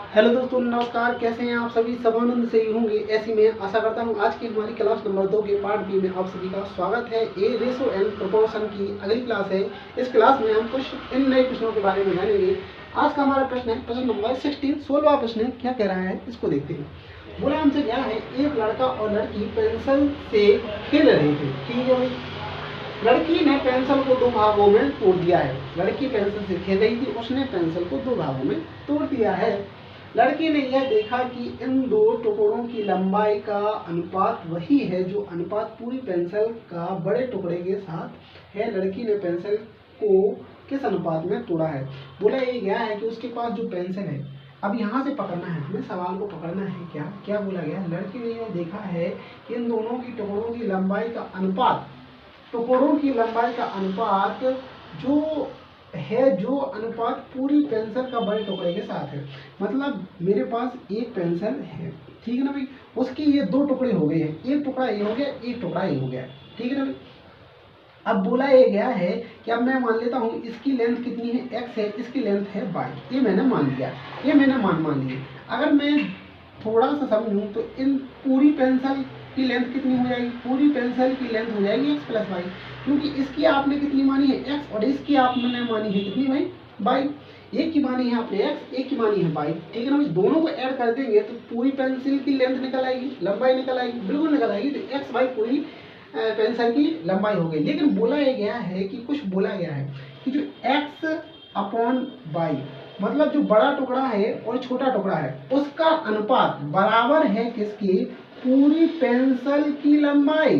Hello दोस्तों, नमस्कार। कैसे हैं आप सभी? सब आनंद से ही होंगे, ऐसी मैं आशा करता हूं। आज की हमारी क्लास नंबर 2 के पार्ट बी में आप सभी का स्वागत है। ये रेशो एंड प्रोपोर्शन की अगली क्लास है। इस क्लास में हम कुछ इन नए प्रश्नों के बारे में जानेंगे। आज का हमारा प्रश्न है प्रश्न नंबर 16। 16वां प्रश्न क्या कह रहा है, इसको देखते हैं। बोला हमसे क्या है, एक लड़का और लड़की पेंसिल से खेल रहे थे। ठीक है भाई, लड़की ने पेंसिल को दो भागों में तोड़ दिया है। लड़की पेंसिल से खेल रही थी, उसने पेंसिल को दो भागों में तोड़ दिया है। लड़की ने यह देखा कि इन दो टुकड़ों की लंबाई का अनुपात वही है जो अनुपात पूरी पेंसिल का बड़े टुकड़े के साथ है। लड़की ने पेंसिल को किस अनुपात में तोड़ा है? बोला ये गया है कि उसके पास जो पेंसिल है, अब यहाँ से पकड़ना है, हमें सवाल को पकड़ना है। क्या क्या बोला गया? लड़की ने यह देखा है कि इन दोनों की टुकड़ों की लंबाई का अनुपात, टुकड़ों की लंबाई का अनुपात जो है, जो अनुपात पूरी पेंसिल का बड़े टुकड़े के साथ है। मतलब मेरे पास एक पेंसिल है, ठीक है ना भाई, उसके ये दो टुकड़े हो गए हैं। एक टुकड़ा ये हो गया, एक टुकड़ा ये हो गया, ठीक है ना भाई। अब बोला ये गया है कि अब मैं मान लेता हूँ इसकी लेंथ कितनी है, x है, इसकी लेंथ है y। ये मैंने मान लिया, ये मैंने मान लिए। अगर मैं थोड़ा सा समझूं तो इन पूरी पेंसिल की लेंथ कितनी हो जाएगी? पूरी पेंसिल की लेंथ हो जाएगी x प्लस वाई, क्योंकि इसकी आपने कितनी मानी है, x, और इसकी आपने मानी है कितनी भाई, y। एक की मानी है आपने x, एक की मानी है y, ठीक है ना भाई। दोनों को ऐड कर देंगे तो पूरी पेंसिल की लेंथ निकल आएगी, लंबाई निकल आएगी, बिल्कुल निकल आएगी। तो x y पूरी पेंसिल की लंबाई हो गई। लेकिन बोला ये गया है कि कुछ बोला गया है कि जो x अपॉन y, मतलब जो बड़ा टुकड़ा है और छोटा टुकड़ा है, उसका अनुपात बराबर है किसके? पूरी पेंसिल की लंबाई,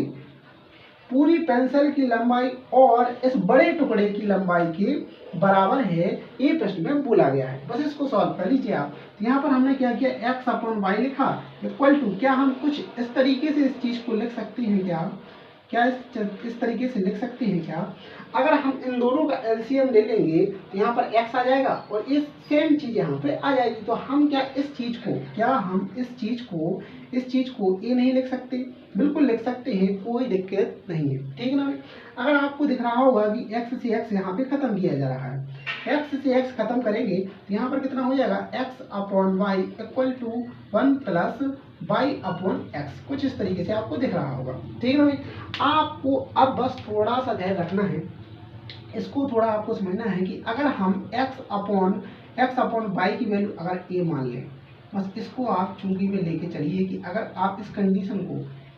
पूरी पेंसिल की लंबाई और इस बड़े टुकड़े की लंबाई के बराबर है। ये प्रश्न में बोला गया है। बस इसको सॉल्व कर लीजिए आप। तो यहाँ पर हमने क्या किया, x अपॉन वाई लिखा इक्वल टू, क्या हम कुछ इस तरीके से इस चीज को लिख सकते हैं? क्या इस तरीके से लिख सकते हैं क्या? अगर हम इन दोनों का एलसीएम ले लेंगे तो यहाँ पर x आ जाएगा और इस सेम चीज यहाँ पे आ जाएगी। तो हम क्या इस चीज को a नहीं लिख सकते? बिल्कुल लिख सकते हैं, कोई दिक्कत नहीं है, ठीक है ना भाई। अगर आपको दिख रहा होगा कि x से x यहाँ पे खत्म किया जा रहा है, x से x खत्म करेंगे तो यहाँ पर कितना हो जाएगा, x upon y equal to 1 plus y upon x। कुछ इस तरीके से आपको दिख रहा होगा, ठीक है ना भाई। आपको अब बस थोड़ा सा ध्यान रखना है, इसको थोड़ा आपको समझना है कि अगर हम x अपॉन y की वैल्यू अगर a मान लें, बस इसको आप चूंकि में लेके चलिए कि अगर आप इस कंडीशन को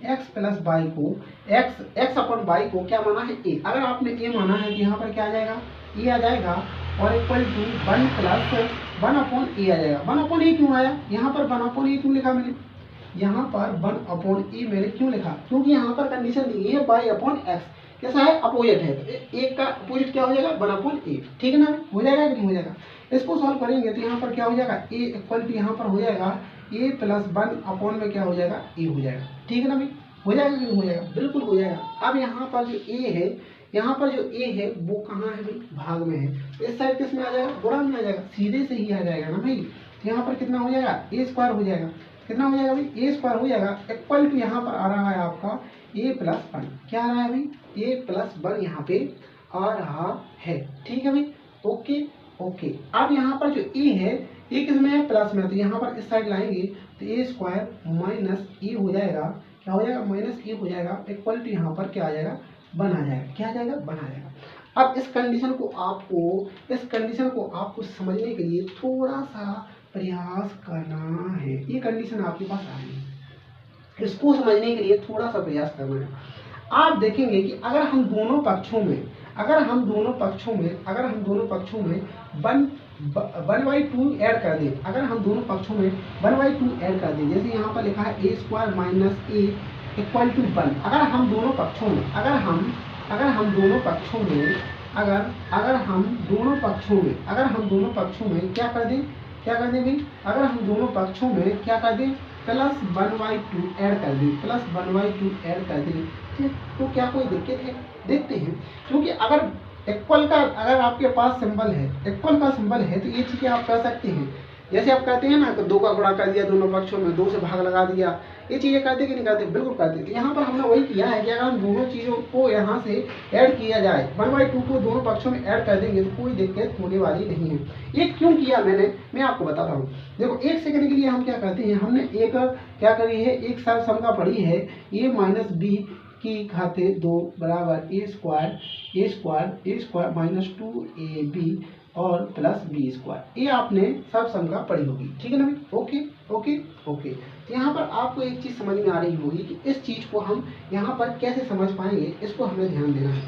x प्लस वाई को x अपॉन वाई को क्या माना है, a। अगर आपने a माना है तो यहाँ पर क्या आ जाएगा, a आ जाएगा और equal to 1 plus 1 upon a आ जाएगा। 1 अपॉन a क्यों आया यहाँ पर? 1 अपॉन a क्यों लिखा मैंने यहाँ पर? 1 अपॉन a मैंने क्यों लिखा? क्योंकि यहाँ पर कंडीशन दी है y अपॉन x कैसा है, अपोजिट है। तो एक का अपोजिट क्या हो जाएगा, 1 अपॉन a, ठीक है ना। हो जाएगा कि नहीं हो जाएगा? इसको सॉल्व करेंगे तो यहाँ पर क्या हो जाएगा, a इक्वल टू यहाँ पर हो जाएगा a प्लस 1 अपॉन में क्या हो जाएगा, a हो जाएगा, ठीक है ना भाई। हो जाएगा कि नहीं हो जाएगा? बिल्कुल हो जाएगा। अब यहाँ पर जो a है, यहाँ पर जो a है वो कहाँ है भाई, भाग में है। इस साइड किस में आ जाएगा, गुणा में आ जाएगा, सीधे से ही आ जाएगा ना भाई। तो यहाँ पर कितना हो जाएगा, a स्क्वायर हो जाएगा। कितना हो जाएगा भाई, a स्क्वायर हो जाएगा इक्वल टू यहाँ पर आ रहा है आपका a प्लस 1। क्या आ रहा है भाई, a प्लस 1 यहाँ पे आ रहा है, ठीक है भाई। Okay okay. अब यहाँ पर जो a है, a किसमें है, प्लस में। तो यहाँ पर इस साइड लाएंगे तो a स्क्वायर माइनस a हो जाएगा। क्या हो जाएगा, माइनस a हो जाएगा इक्वल टू यहाँ पर क्या आ जाएगा, 1 आ जाएगा। क्या आ जाएगा, 1 आ जाएगा। अब इस कंडीशन को आपको समझने के लिए थोड़ा सा प्रयास करना है। ये कंडीशन आपके पास आ रही है, इसको समझने के लिए थोड़ा सा प्रयास करना है। आप देखेंगे कि अगर हम दोनों पक्षों में 1/2 ऐड कर दें, अगर हम दोनों पक्षों में 1/2 ऐड कर दें, जैसे यहाँ पर लिखा है a square minus a equal to 1। अगर हम दोनों पक्षों में क्या कर दें, अगर हम दोनों पक्षों में क्या कर दें, प्लस 1/2 ऐड कर दें, तो क्या कोई दिक्कत है? देखते हैं। क्योंकि अगर इक्वल का आपके पास सिंबल है, तो ये चीजें आप कर सकते हैं। जैसे आप कहते हैं ना कि 2 का गुणा कर दिया दोनों पक्षों में, 2 से भाग लगा दिया, ये चीज़ें करते कि नहीं करते? बिल्कुल करते। तो यहाँ पर हमने वही किया है कि अगर हम दोनों चीज़ों को यहाँ से ऐड किया जाए, 1/2 को दोनों पक्षों में ऐड कर देंगे तो कोई दिक्कत होने वाली नहीं है। ये क्यों किया मैंने, मैं आपको बताता हूँ। देखो, एक सेकंड के लिए हम क्या करते हैं, हमने एक क्या करी है, एक साल समका पड़ी है a माइनस बी की घाते 2 बराबर ए स्क्वायर माइनस 2ab और प्लस बी स्क्वायर। ये आपने सब समका पढ़ी होगी, ठीक है ना भाई? Okay okay okay. तो यहाँ पर आपको एक चीज़ समझ में आ रही होगी कि इस चीज़ को हम यहाँ पर कैसे समझ पाएंगे, इसको हमें ध्यान देना है।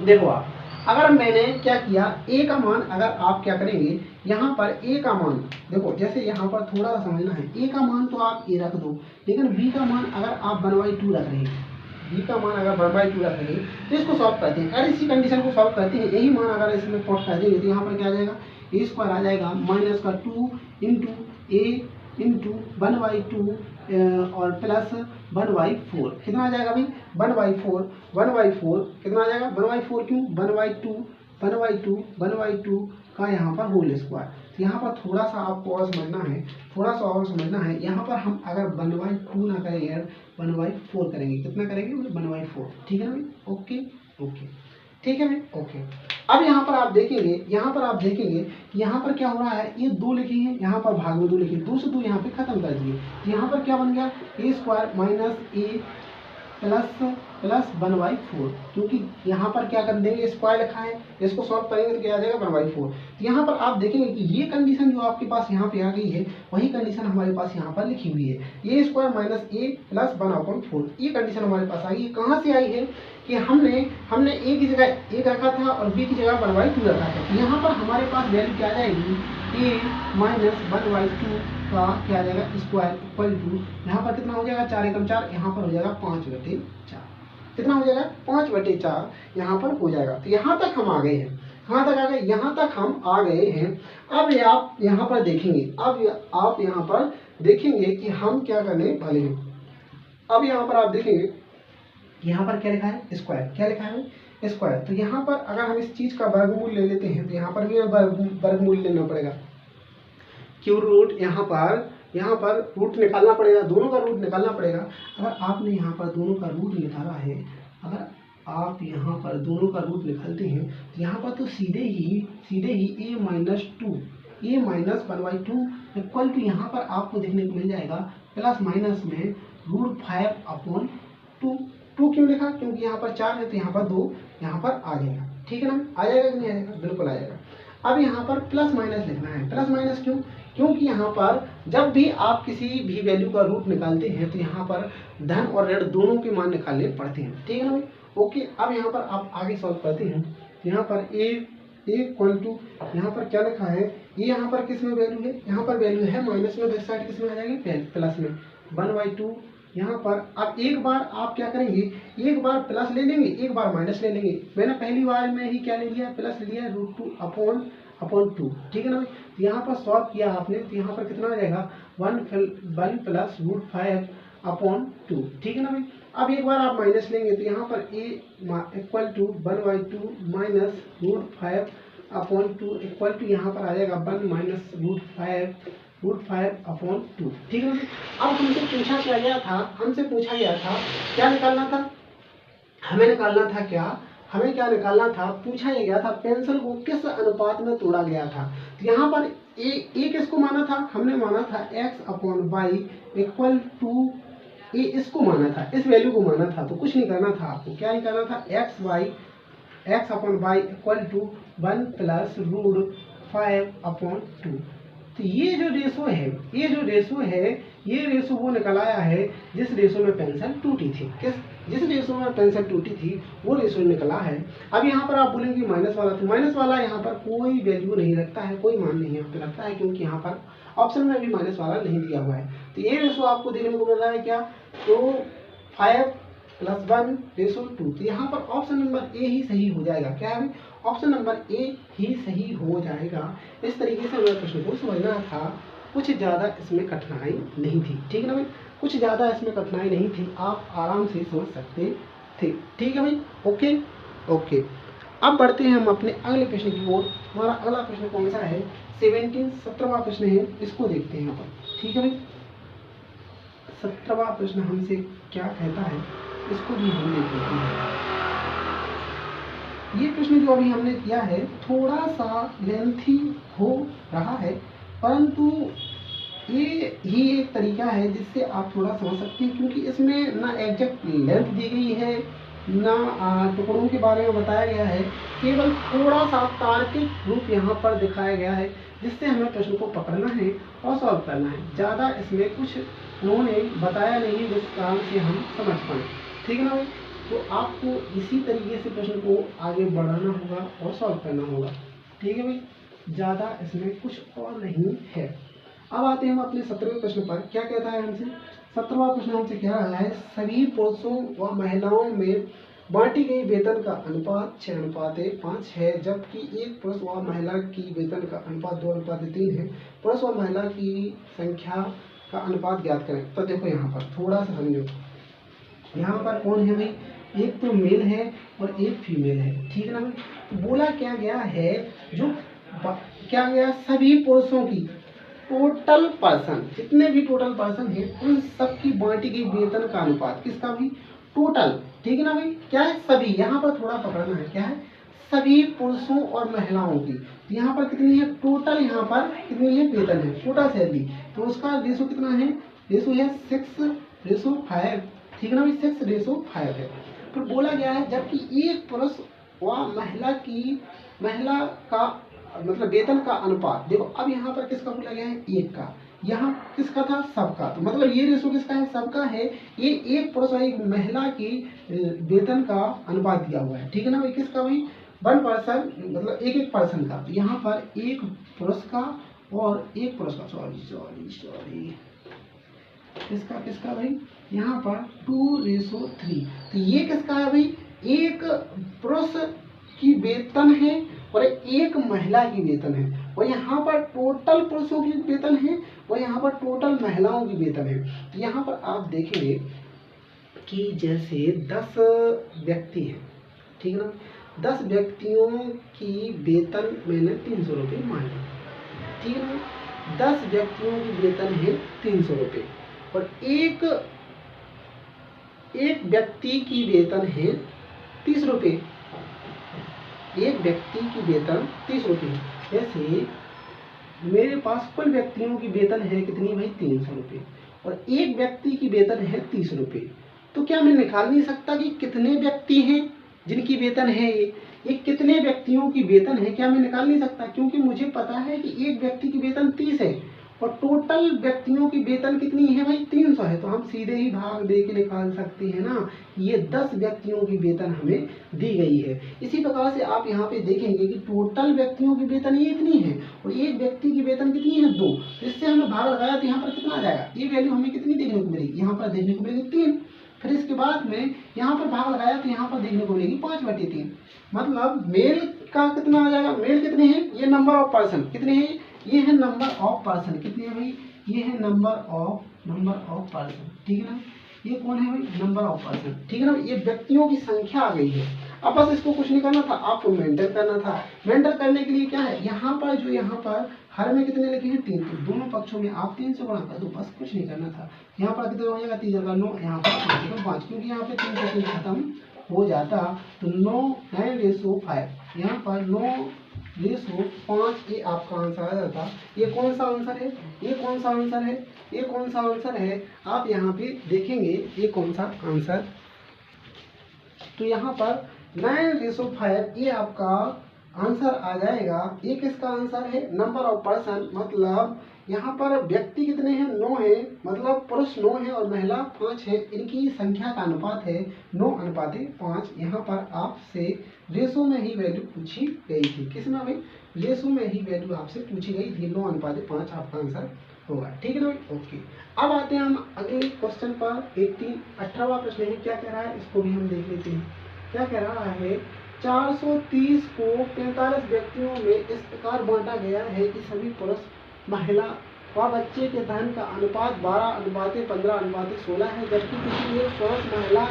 देखो आप, अगर मैंने क्या किया, a का मान अगर आप क्या करेंगे, यहाँ पर a का मान, देखो जैसे यहाँ पर थोड़ा सा समझना है, a का मान तो आप a रख दो, लेकिन b का मान अगर आप 1/2 रख रहे हैं, b का मान अगर 1/2 रख रहे हैं तो इसको सॉल्व करते हैं। अगर इसी कंडीशन को सॉल्व करते हैं, यही मान अगर इसमें पुट कर देंगे तो यहाँ पर क्या आ जाएगा, a स्क्वायर आ जाएगा माइनस का 2 इंटू a इंटू 1/2 और प्लस 1/4। कितना आ जाएगा भाई? 1/4 कितना आ जाएगा? 1/4 क्यों? 1/2 का यहाँ पर होल स्क्वायर। तो यहाँ पर थोड़ा सा आपको और समझना है, यहाँ पर हम अगर 1/2 ना करें यार, 1/4 करेंगे। कितना करेंगे? 1/4। ठीक है ना भाई? ओके ओके, ठीक है भाई? ओके। अब यहाँ पर आप देखेंगे कि यहाँ पर क्या हो रहा है, ये 2 लिखे हैं, यहाँ पर भाग में 2 लिखे, 2 से 2 यहाँ पे खत्म कर दिए। तो यहाँ पर क्या बन गया, a square minus a plus 1/4, क्योंकि यहाँ पर क्या कर देंगे, स्क्वायर लिखा है, इसको सॉल्व करेंगे तो क्या आ जाएगा 1/4। तो यहाँ पर आप देखेंगे कि ये कंडीशन जो आपके पास यहाँ पे आ गई है, वही कंडीशन हमारे पास यहाँ पर लिखी हुई है, a square minus a plus 1/4। ये कंडीशन हमारे पास आ गई। कहाँ से आई है कि हमने a की जगह 1 रखा था और b की जगह 1/2 रखा था। तो यहाँ पर हमारे पास वैल्यू क्या आ जाएगी, a माइनस 1/2 का क्या आ जाएगा, स्क्वायर इक्वल टू, यहाँ पर कितना हो जाएगा, 4 एकम 4, यहाँ पर हो जाएगा 5/4। कितना हो जाएगा? 5/4 यहाँ पर हो जाएगा। तो यहाँ तक हम आ गए हैं, कहाँ तक आ गए? यहाँ तक हम आ गए हैं। अब आप यहाँ पर देखेंगे, आप यहाँ पर देखेंगे कि हम क्या करने वाले हैं। अब यहाँ पर आप देखेंगे, यहाँ पर क्या लिखा है, स्क्वायर। क्या लिखा है? स्क्वायर। तो यहाँ पर अगर हम इस चीज का वर्गमूल ले लेते हैं तो यहाँ पर भी वर्गमूल लेना पड़ेगा। क्यों रूट, यहाँ पर रूट निकालना पड़ेगा, दोनों का रूट निकालना पड़ेगा। अगर आपने यहाँ पर दोनों का रूट निकाला है, अगर आप यहाँ पर दोनों का रूट निकालते हैं तो यहाँ पर तो सीधे ही a माइनस 1/2 इक्वल टू, यहाँ पर आपको देखने को मिल जाएगा प्लस माइनस में √5/2। 2 क्यों लिखा? क्योंकि यहाँ पर 4 है तो यहाँ पर 2 यहाँ पर आ जाएगा। ठीक है ना? आ जाएगा कि नहीं आएगा? बिल्कुल आ जाएगा। अब यहाँ पर प्लस माइनस लिखना है। प्लस माइनस क्यों? क्योंकि यहाँ पर जब भी आप किसी भी वैल्यू का रूट निकालते हैं तो यहाँ पर धन और ऋण दोनों के मान निकालने पड़ते हैं। ठीक है ना भाई? ओके। अब यहाँ पर आप आगे सॉल्व करते हैं। यहाँ पर a इक्वल टू, यहाँ पर क्या लिखा है, ये यहाँ पर किस में वैल्यू है, यहाँ पर वैल्यू है माइनस में, इस साइड किस में आ जाएगी, प्लस में, 1/2। यहाँ पर अब एक बार आप क्या करेंगे, एक बार प्लस ले लेंगे, एक बार माइनस ले लेंगे। मैंने पहली बार में ही क्या ले लिया, प्लस ले लिया, √2/2। ठीक है ना? यहाँ पर सॉल्व किया आपने तो यहाँ पर कितना आ जाएगा, 1 प्लस √5/2। ठीक है ना भाई? अब एक बार आप माइनस लेंगे तो यहाँ पर a equal to 1/2 minus √5/2 equal to, यहाँ पर आ जाएगा 1 माइनस √5/2। ठीक है ना? अब हमसे पूछा गया था क्या निकालना था, हमें निकालना था क्या, हमें क्या निकालना था, पूछा गया था पेंसिल को किस अनुपात में तोड़ा गया था। तो यहाँ पर a किसको माना था, हमने माना था x/y इक्वल टू a, इसको माना था, इस वैल्यू को माना था। तो कुछ नहीं करना था आपको, क्या नहीं करना था, x/y इक्वल टू 1 प्लस √5/2। तो ये जो रेशो वो निकल आया है जिस रेशो में पेंसिल टूटी थी। जिस रेशो में पेंसिल टूटी थी वो रेशो निकला है। अब यहाँ पर आप बोलेंगे माइनस वाला, तो माइनस वाला यहाँ पर कोई वैल्यू नहीं रखता है, कोई मान नहीं यहाँ पे रखता है, क्योंकि यहाँ पर ऑप्शन में भी माइनस वाला नहीं दिया हुआ है। तो ये रेशो आपको देखने को मिल रहा है क्या, तो 5 + 1/2। तो यहाँ पर ऑप्शन नंबर ए ही सही हो जाएगा। क्या है? ऑप्शन नंबर ए ही सही हो जाएगा। इस तरीके से हमें प्रश्न को समझना था, कुछ ज़्यादा इसमें कठिनाई नहीं थी। ठीक है ना भाई? कुछ ज़्यादा इसमें कठिनाई नहीं थी, आप आराम से समझ सकते थे। ठीक है भाई? Okay okay. अब बढ़ते हैं हम अपने अगले प्रश्न की ओर। हमारा अगला प्रश्न कौन सा है? 17वां प्रश्न है, इसको देखते हैं यहाँ पर। ठीक है भाई, 17वां प्रश्न हमसे क्या कहता है, इसको भी हम देख लेते हैं। ये प्रश्न जो अभी हमने किया है थोड़ा सा लेंथी हो रहा है, परंतु ये ही एक तरीका है जिससे आप थोड़ा समझ सकते हैं, क्योंकि इसमें ना एग्जैक्ट लेंथ दी गई है, ना टुकड़ों के बारे में बताया गया है, केवल थोड़ा सा तार्किक रूप यहाँ पर दिखाया गया है, जिससे हमें प्रश्न को पकड़ना है और सॉल्व करना है। ज़्यादा इसमें कुछ उन्होंने बताया नहीं जिस कारण से हम समझ पाए। ठीक है ना भाई? तो आपको इसी तरीके से प्रश्न को आगे बढ़ाना होगा और सॉल्व करना होगा। ठीक है भाई, ज़्यादा इसमें कुछ और नहीं है। अब आते हैं हम अपने 17वें प्रश्न पर। क्या कहता है हमसे? 17वां प्रश्न हमसे कह रहा है, सभी पुरुषों व महिलाओं में बांटी गई वेतन का अनुपात 6:5 है, जबकि एक पुरुष व महिला की वेतन का अनुपात 2:3 है। पुरुष व महिला की संख्या का अनुपात ज्ञात करें। तो देखो यहाँ पर थोड़ा सा समझो, यहाँ पर कौन है भाई? एक तो मेल है और एक फीमेल है। ठीक है ना भाई? तो बोला क्या गया है, जो क्या गया, सभी पुरुषों की टोटल पर्सन, जितने भी टोटल पर्सन है उन सबकी बांटी गई वेतन का अनुपात, किसका भी? टोटल। ठीक है ना भाई? क्या है? सभी। यहाँ पर थोड़ा पकड़ना है, क्या है? सभी पुरुषों और महिलाओं की। तो यहाँ पर कितनी है टोटल? यहाँ पर कितनी है वेतन है, टोटल सैलरी। तो उसका रेशो कितना है? रेशो है 6:5। ठीक है ना भाई? 6:5 है। फिर बोला गया है, जबकि एक पुरुष व महिला का मतलब वेतन का अनुपात। देखो अब यहाँ पर किसका बोला गया है? एक का। यहाँ किसका था? सबका। तो मतलब ये रेशो किसका है? सबका है। ये एक पुरुष और एक महिला की वेतन का अनुपात दिया हुआ है। ठीक है ना भाई? किसका भाई? 1 पर्सन, मतलब एक पर्सन का। तो यहाँ पर एक पुरुष का और एक पुरुष का, सॉरी किसका भाई? यहाँ पर 2:3। तो ये किसका है भाई? एक पुरुष की वेतन है और एक महिला की वेतन है, और यहाँ पर टोटल पुरुषों की वेतन है और यहाँ पर टोटल महिलाओं की वेतन है। तो यहाँ पर आप देखेंगे कि जैसे 10 व्यक्ति हैं, ठीक है ना? 10 व्यक्तियों की वेतन मैंने 300 रुपये मान ली। ठीक है ना? 10 व्यक्तियों की वेतन है 300 रुपये और एक व्यक्ति की वेतन है 30 रुपये। एक व्यक्ति की वेतन 30 रुपये। जैसे मेरे पास कुल व्यक्तियों की वेतन है कितनी भाई? 300 रुपये और एक व्यक्ति की वेतन है 30 रुपये। तो क्या मैं निकाल नहीं सकता कि कितने व्यक्ति हैं जिनकी वेतन है ये कितने व्यक्तियों की वेतन है? क्या मैं निकाल नहीं सकता? क्योंकि मुझे पता है कि एक व्यक्ति की वेतन 30 है और टोटल व्यक्तियों की वेतन कितनी है भाई? 300 है। तो हम सीधे ही भाग दे के निकाल सकते हैं ना, ये 10 व्यक्तियों की वेतन हमें दी गई है। इसी प्रकार से आप यहाँ पे देखेंगे कि टोटल व्यक्तियों की वेतन ये इतनी है और एक व्यक्ति की वेतन कितनी है? 2। इससे हमने भाग लगाया तो यहाँ पर कितना आ जाएगा? ये वैल्यू हमें कितनी देखने को मिलेगी? यहाँ पर देखने को मिलेगी 3। फिर इसके बाद में यहाँ पर भाग लगाया तो यहाँ पर देखने को मिलेगी 5/3। मतलब मेल का कितना आ जाएगा? मेल कितने हैं? ये नंबर ऑफ पर्सन कितने हैं? ये है नंबर ऑफ पर्सन। कितने है भाई? ये है नंबर ऑफ पर्सन। ठीक है ना? ये कौन है भाई? Number of person. ठीक है ना? ये व्यक्तियों की संख्या आ गई है। अब बस इसको कुछ नहीं करना था, आपको मेंटेन करना था। मेंटेन करने के लिए क्या है? यहाँ पर हर में कितने लिखे हैं? 3। तो दोनों पक्षों में आप 3 से गुणा कर दो, बस कुछ नहीं करना था। यहाँ पर कितना हो जाएगा? 3 जगह 9, यहाँ पर 5, क्योंकि यहाँ पे 3 से 3 खत्म हो जाता। तो 9:5। यहाँ पर 9:5 ये आपका आंसर आ जाता। ये कौन सा आंसर है? ये कौन सा आंसर है? ये कौन सा आंसर है? आप यहाँ पे देखेंगे ये कौन सा आंसर। तो यहाँ पर 9:5 ये आपका आंसर आ जाएगा। ये किसका आंसर है? Number of person. मतलब यहाँ पर व्यक्ति कितने हैं? 9 है, मतलब पुरुष 9 है और महिला 5 है। इनकी संख्या का अनुपात है 9:5। यहाँ पर आपसे रेशो में ही वैल्यू पूछी गई थी। किसमें भाई? रेशो में ही वैल्यू आपसे पूछी गई थी। 9:5 आपका आंसर होगा। ठीक है ना भाई? ओके। अब आते हैं हम अगले क्वेश्चन पर। 18वां प्रश्न है, क्या कह रहा है इसको भी हम देख लेते हैं। क्या कह रहा है? 430 को 45 व्यक्तियों में इस प्रकार बांटा गया है कि सभी पुरुष, महिला व बच्चे के धन का अनुपात 12:15:16 है, जबकि किसी एक पुरुष, महिला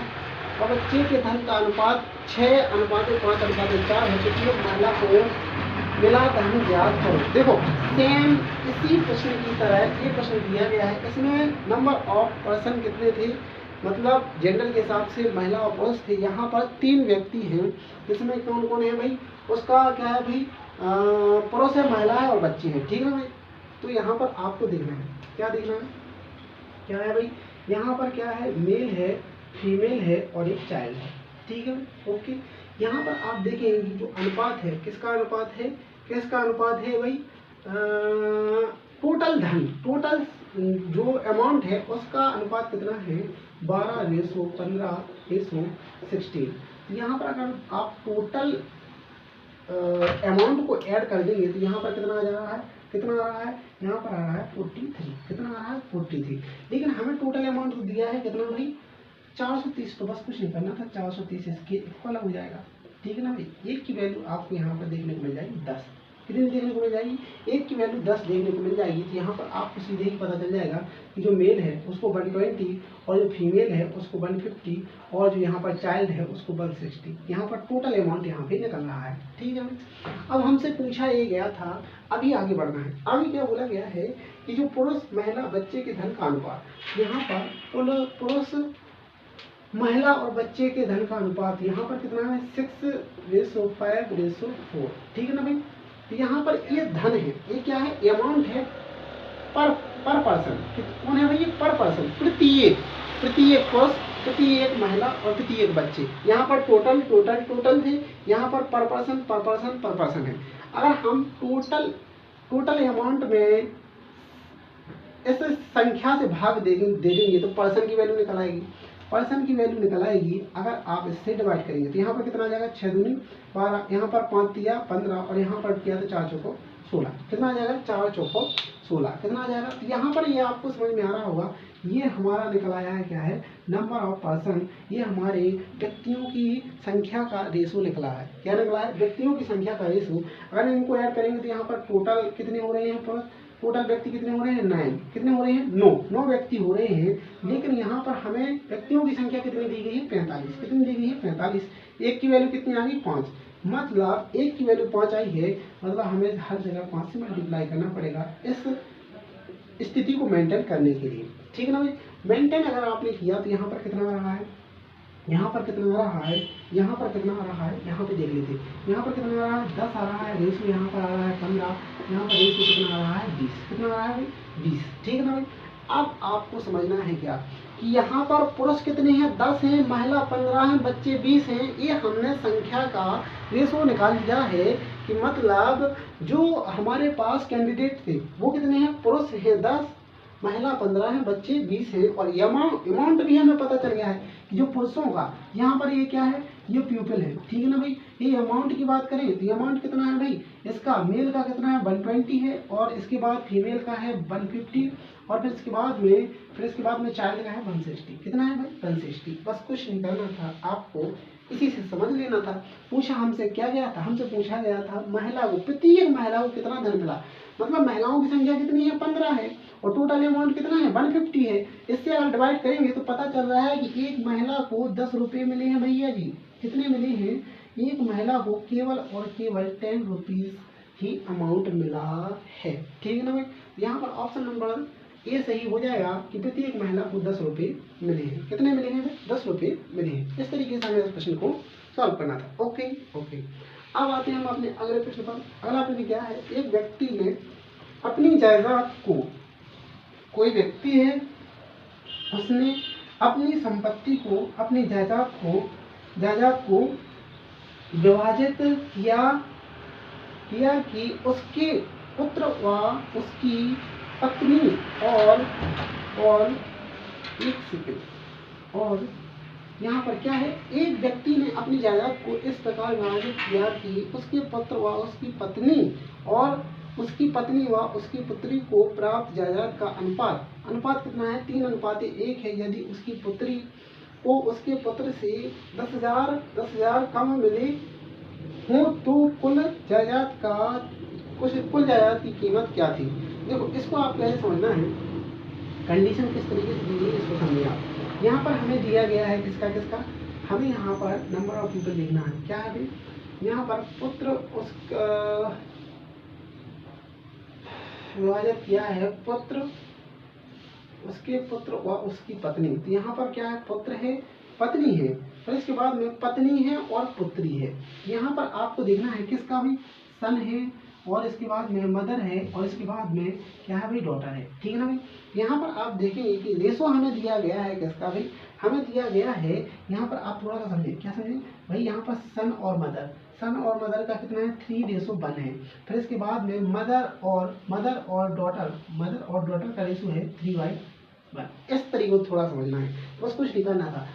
और बच्चे के धन का अनुपात 6:5:4 है, तो एक महिला को मिलाकर हमें ज्ञात करो। देखो सेम इसी प्रश्न की तरह ये प्रश्न दिया गया है, इसमें नंबर ऑफ पर्सन कितने थे, मतलब जेंडर के हिसाब से महिला और पुरुष थे। यहाँ पर 3 व्यक्ति हैं, जिसमें कौन कौन है भाई, उसका क्या है भाई, पुरुष है, महिला है और बच्चे हैं, ठीक है भाई। तो यहाँ पर आपको देखना है, क्या देखना है, क्या है भाई, यहाँ पर क्या है, मेल है, फीमेल है और एक चाइल्ड है, ठीक है ओके। यहाँ पर आप देखेंगे जो अनुपात है, किसका अनुपात है, किसका अनुपात है भाई, टोटल धन, टोटल जो अमाउंट है उसका अनुपात कितना है, 12:15:16। यहाँ पर अगर आप टोटल अमाउंट को ऐड कर देंगे तो यहाँ पर कितना आ जा रहा है, कितना आ रहा है, यहाँ पर आ रहा है 43, कितना आ रहा है 43। लेकिन हमें टोटल अमाउंट दिया है कितना भाई, 430, तो बस कुछ नहीं करना था, 430 इसके इक्वल हो जाएगा, ठीक है ना भाई। एक की वैल्यू आपको यहाँ पर देखने को मिल जाएगी 10, कितनी देखने को मिल जाएगी, एक की वैल्यू 10 देखने को मिल जाएगी। तो यहाँ पर आपको सीधे ही पता चल जाएगा कि जो मेल है उसको 120 और जो फीमेल है उसको 150 और जो यहाँ पर चाइल्ड है उसको 160। यहाँ पर टोटल अमाउंट यहाँ पे निकल रहा है, ठीक है। अब हमसे पूछा ये गया था, अभी आगे बढ़ना है, अभी क्या बोला गया है कि जो पुरुष महिला बच्चे के धन का अनुपात, यहाँ पर पुरुष महिला और बच्चे के धन का अनुपात यहाँ पर कितना है, 6:5:4, ठीक है ना भाई। तो यहाँ पर ये धन है, ये क्या है, अमाउंट है पर पर्सन, कौन है भाई, ये पर पर्सन, प्रत्येक पुरुष, प्रत्येक महिला और प्रत्येक बच्चे। यहाँ पर टोटल थे, यहाँ पर पर्सन है। अगर हम टोटल अमाउंट में इस संख्या से भाग दे देंगे तो पर्सन की वैल्यू निकल आएगी, पर्सन की वैल्यू निकल आएगी। अगर आप इससे डिवाइड करेंगे तो यहाँ पर कितना आ जाएगा, 6 दूनी 12, यहाँ पर 5 तिया 15 और यहाँ पर किया तो 4 चौको 16, कितना आ जाएगा, 4 चौको 16, कितना आ जाएगा। तो यहाँ पर ये आपको समझ में आ रहा होगा, ये हमारा निकल आया है क्या है, नंबर ऑफ पर्सन, ये हमारे व्यक्तियों की संख्या का रेशो निकला है। क्या निकला है, व्यक्तियों की संख्या का रेशो। अगर इनको ऐड करेंगे तो यहाँ पर टोटल कितने हो रहे हैं, टोटल व्यक्ति कितने हो रहे हैं, 9, कितने हो रहे हैं, 9 व्यक्ति हो रहे हैं। लेकिन यहाँ पर हमें व्यक्तियों की संख्या कितनी दी गई है, 45, कितनी दी गई है, 45। एक की वैल्यू कितनी आ गई, 5, मतलब एक की वैल्यू 5 आई है, मतलब हमें हर जगह 5 से मल्टीप्लाई करना पड़ेगा इस स्थिति को मेंटेन करने के लिए, ठीक है ना भाई। मेंटेन अगर आपने किया तो यहाँ पर कितना आ रहा है, यहाँ पर कितना आ रहा है, यहाँ पर कितना आ रहा है, यहाँ पे देख लेते, यहाँ पर कितना आ रहा है, 10 आ रहा है, रेशो यहाँ पर आ रहा है 15, यहाँ पर रेशो कितना आ रहा है, 20, कितना आ रहा है भाई, 20, ठीक है ना भाई। अब आपको समझना है क्या कि यहाँ पर पुरुष कितने हैं, 10 हैं, महिला 15 हैं, बच्चे 20 हैं। ये हमने संख्या का रेशो निकाल दिया है कि मतलब जो हमारे पास कैंडिडेट थे वो कितने हैं, पुरुष हैं 10, महिला 15 है, बच्चे 20 हैं। और अमाउंट भी हमें पता चल गया है कि जो पुरुषों का यहाँ पर ये क्या है, ये प्यूपिल है, ठीक है ना भाई। ये अमाउंट की बात करें तो अमाउंट कितना है भाई, इसका मेल का कितना है, 120 है, और इसके बाद फीमेल का है 150, और फिर इसके बाद में चाइल्ड का है 160, कितना है भाई, 160। बस कुछ नहीं करना था, आपको इसी से समझ लेना था। पूछा हमसे क्या गया था, हमसे पूछा गया था महिला को, प्रत्येक महिला को कितना धन मिला, मतलब महिलाओं की संख्या कितनी है, 15 है, और टोटल अमाउंट कितना है, 150 है। इससे अगर डिवाइड करेंगे तो पता चल रहा है कि एक महिला को 10 रुपये मिले हैं भैया जी, कितने मिले हैं, एक महिला को केवल और केवल 10 रुपीज ही अमाउंट मिला है, ठीक है ना भाई। यहाँ पर ऑप्शन नंबर ए सही हो जाएगा कि प्रत्येक महिला को 10 रुपये मिले हैं, कितने मिले हैं, 10 रुपये मिले हैं। इस तरीके से हमें इस प्रश्न को सॉल्व करना था, ओके। अब आते हैं हम अपने अगले प्रश्न पर। अगला प्रश्न क्या है, एक व्यक्ति ने अपनी जायदाद को, कोई व्यक्ति है उसने अपनी संपत्ति को, अपनी जायदाद को विभाजित किया कि उसके पुत्र व उसकी पत्नी और एक सेकंड, और यहाँ पर क्या है, एक व्यक्ति ने अपनी जायदाद को इस प्रकार विभाजित किया कि उसके पुत्र व उसकी पत्नी और उसकी पत्नी व उसकी पुत्री को प्राप्त जायदाद का अनुपात कितना है, 3:1 है। यदि उसकी पुत्री को उसके पुत्र से 10,000 कम मिले हो तो कुल जायदाद की कीमत क्या थी। देखो इसको आप कैसे समझना है, कंडीशन किस तरीके से दी गई है इसको समझिए आप। यहाँ पर हमें दिया गया है किसका, हमें यहाँ पर नंबर ऑफ पीपल लिखना है। क्या है भाई, यहाँ पर पुत्र उसका विभाजक किया है पुत्र, उसके पुत्र और उसकी पत्नी। तो यहाँ पर क्या है, पुत्र है, पत्नी है, और इसके बाद में पत्नी है और पुत्री है। यहाँ पर आपको देखना है किसका भी, सन है, और इसके बाद में मदर है, और इसके बाद में क्या है भाई, डॉटर है। ठीक है ना भाई। यहाँ पर आप देखेंगे कि रेशो हमें दिया गया है किसका भाई, हमें दिया गया है, यहाँ पर आप थोड़ा सा समझें, क्या समझें भाई, यहाँ पर सन और मदर, सन और मदर का कितना है, 3:1 है। फिर इसके बाद में मदर और डॉटर का रेशो है 3:1। इस तरीके को थोड़ा समझना है, बस कुछ नहीं करना था।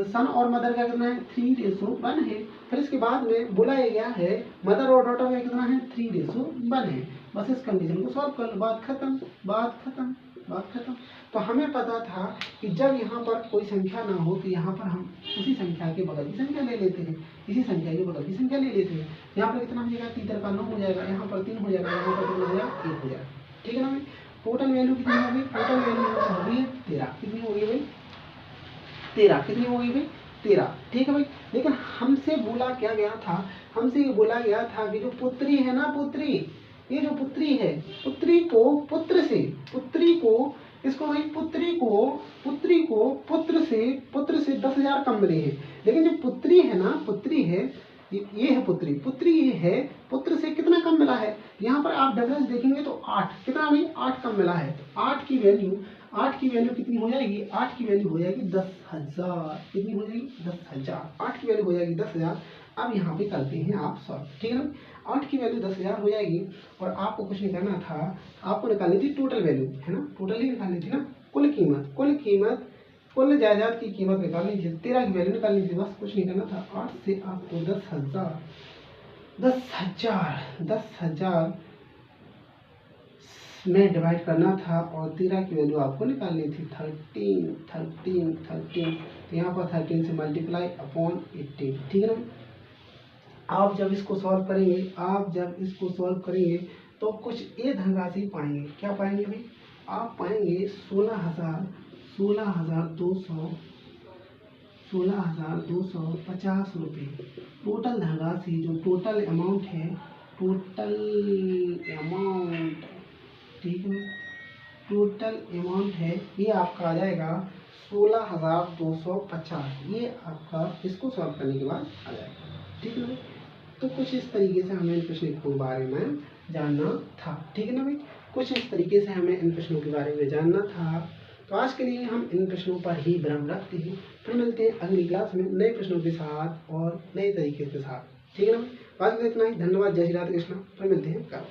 सन और मदर का कितना है, 3:1 है। फिर इसके बाद में बोला गया है मदर और डॉटर का कितना है, 3:1 है। बस इस कंडीशन को सॉल्व कर लो, बात खत्म, बात खत्म, बात खत्म। तो हमें पता था कि जब यहाँ पर कोई संख्या ना हो तो यहाँ पर हम उसी संख्या के बगल की संख्या ले लेते हैं, इसी संख्या के बगल की संख्या ले लेते हैं। यहाँ पर कितना हो जाएगा, 3 का 9 हो जाएगा, यहाँ पर 3 हो जाएगा, यहाँ पर कितना हो जाएगा, 1 हो जाएगा। ठीक है ना भाई। टोटल वैल्यू कितनी होगी, टोटल वैल्यू हो गई 13। कितनी होगी भाई, 13। कितनी होगी भाई, 13। ठीक है भाई। लेकिन हमसे बोला क्या गया था, हमसे ये बोला गया था कि जो पुत्री है ना, पुत्री, ये जो पुत्री है, पुत्री को पुत्र से, पुत्री को इसको भाई, पुत्री को पुत्र से 10,000 कम मिले हैं। लेकिन जो पुत्री है ना, पुत्री है, ये है पुत्री, पुत्री ये है, पुत्र से कितना कम मिला है। यहाँ पर आप डिफरेंस देखेंगे तो 8, कितना भाई, 8 कम मिला है। तो 8 की वैल्यू कितनी हो जाएगी, 8 की वैल्यू हो जाएगी 10,000। कितनी हो जाएगी, 10,000। 8 की वैल्यू हो जाएगी 10,000। अब यहाँ पे करते हैं आप सॉल्व। ठीक है ना। 8 की वैल्यू 10,000 हो जाएगी, और आपको कुछ नहीं करना था, आपको निकालनी थी टोटल वैल्यू, है ना, टोटल ही निकालनी थी ना, कुल कीमत, कुल जायदाद की कीमत निकालनी थी, 13 की वैल्यू निकालनी थी, बस कुछ नहीं करना था। 8 से आपको 10,000 में डिवाइड करना था, और 13 की वैल्यू आपको निकालनी थी 13। तो यहाँ पर 13 से मल्टीप्लाई अपॉन 18। ठीक है ना। आप जब इसको सॉल्व करेंगे, तो कुछ ये धनराशि पाएंगे। क्या पाएंगे भाई, आप पाएंगे 16,250 रुपये। टोटल धनराशि, जो टोटल अमाउंट है, ठीक है, टोटल अमाउंट है, ये आपका आ जाएगा 16,250। ये आपका इसको सॉल्व करने के बाद आ जाएगा। ठीक है ना। तो कुछ इस तरीके से हमें इन प्रश्नों के बारे में जानना था। ठीक है ना भाई। कुछ इस तरीके से हमें इन प्रश्नों के बारे में जानना था। तो आज के लिए हम इन प्रश्नों पर ही विराम रखते हैं। फिर मिलते हैं अगली क्लास में नए प्रश्नों के साथ और नए तरीके के साथ। ठीक है ना भाई। आज के लिए इतना ही। धन्यवाद। जय श्री राधे कृष्ण। फिर मिलते हैं कल।